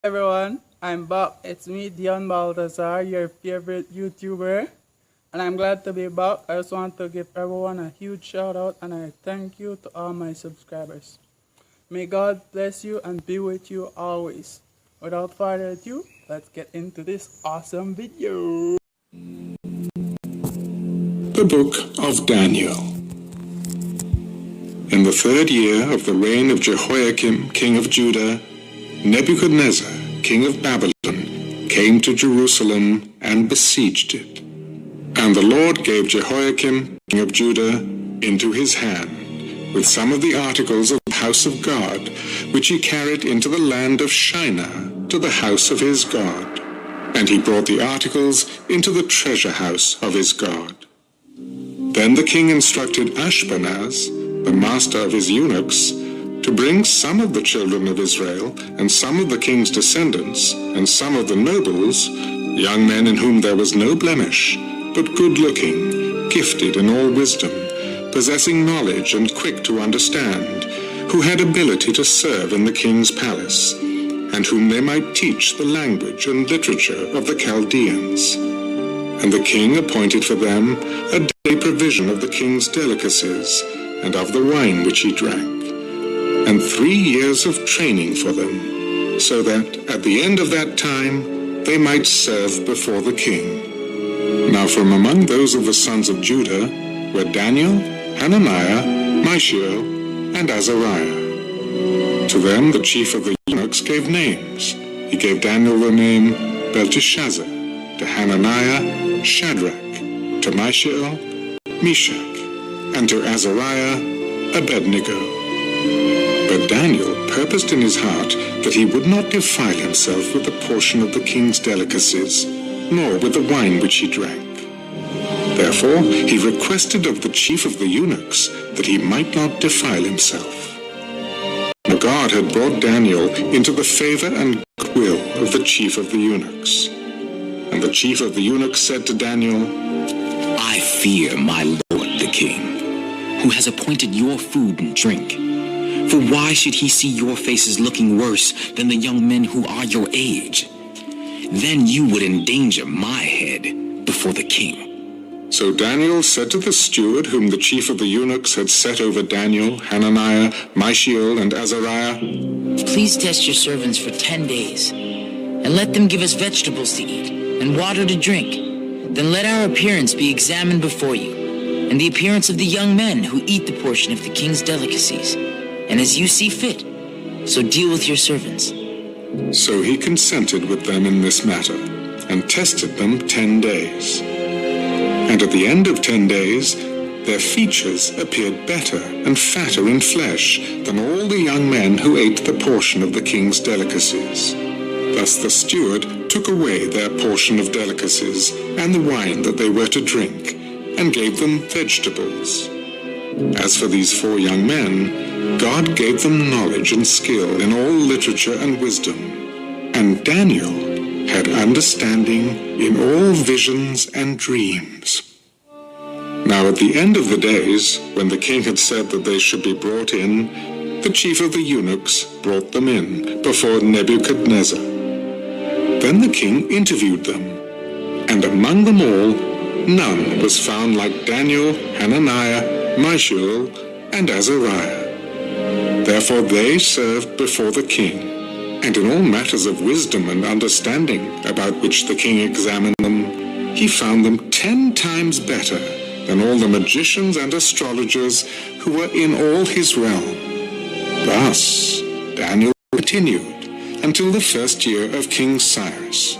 Everyone, I'm back. It's me, Dion Baltazar, your favorite YouTuber, and I'm glad to be back. I just want to give everyone a huge shout out and I thank you to all my subscribers. May God bless you and be with you always. Without further ado, let's get into this awesome video. The Book of Daniel. In the 3rd year of the reign of Jehoiakim, king of Judah, Nebuchadnezzar, king of Babylon, came to Jerusalem and besieged it. And the Lord gave Jehoiakim, king of Judah, into his hand, with some of the articles of the house of God, which he carried into the land of Shinar, to the house of his God. And he brought the articles into the treasure house of his God. Then the king instructed Ashpenaz, the master of his eunuchs, to bring some of the children of Israel, and some of the king's descendants, and some of the nobles, young men in whom there was no blemish, but good-looking, gifted in all wisdom, possessing knowledge and quick to understand, who had ability to serve in the king's palace, and whom they might teach the language and literature of the Chaldeans. And the king appointed for them a daily provision of the king's delicacies, and of the wine which he drank, and 3 years of training for them, so that at the end of that time they might serve before the king. Now from among those of the sons of Judah were Daniel, Hananiah, Mishael, and Azariah. To them the chief of the eunuchs gave names. He gave Daniel the name Belteshazzar, to Hananiah, Shadrach, to Mishael, Meshach, and to Azariah, Abednego. But Daniel purposed in his heart that he would not defile himself with a portion of the king's delicacies, nor with the wine which he drank. Therefore he requested of the chief of the eunuchs that he might not defile himself. Now God had brought Daniel into the favor and goodwill of the chief of the eunuchs. And the chief of the eunuchs said to Daniel, I fear my lord the king, who has appointed your food and drink. For why should he see your faces looking worse than the young men who are your age? Then you would endanger my head before the king. So Daniel said to the steward whom the chief of the eunuchs had set over Daniel, Hananiah, Mishael, and Azariah, Please test your servants for 10 days, and let them give us vegetables to eat and water to drink. Then let our appearance be examined before you, and the appearance of the young men who eat the portion of the king's delicacies. And as you see fit, so deal with your servants. So he consented with them in this matter, and tested them 10 days. And at the end of 10 days, their features appeared better and fatter in flesh than all the young men who ate the portion of the king's delicacies. Thus the steward took away their portion of delicacies and the wine that they were to drink, and gave them vegetables. As for these 4 young men, God gave them knowledge and skill in all literature and wisdom, and Daniel had understanding in all visions and dreams. Now at the end of the days, when the king had said that they should be brought in, the chief of the eunuchs brought them in before Nebuchadnezzar. Then the king interviewed them, and among them all none was found like Daniel, Hananiah, Mishael, and Azariah. Therefore they served before the king, and in all matters of wisdom and understanding about which the king examined them, he found them 10 times better than all the magicians and astrologers who were in all his realm. Thus Daniel continued until the 1st year of King Cyrus.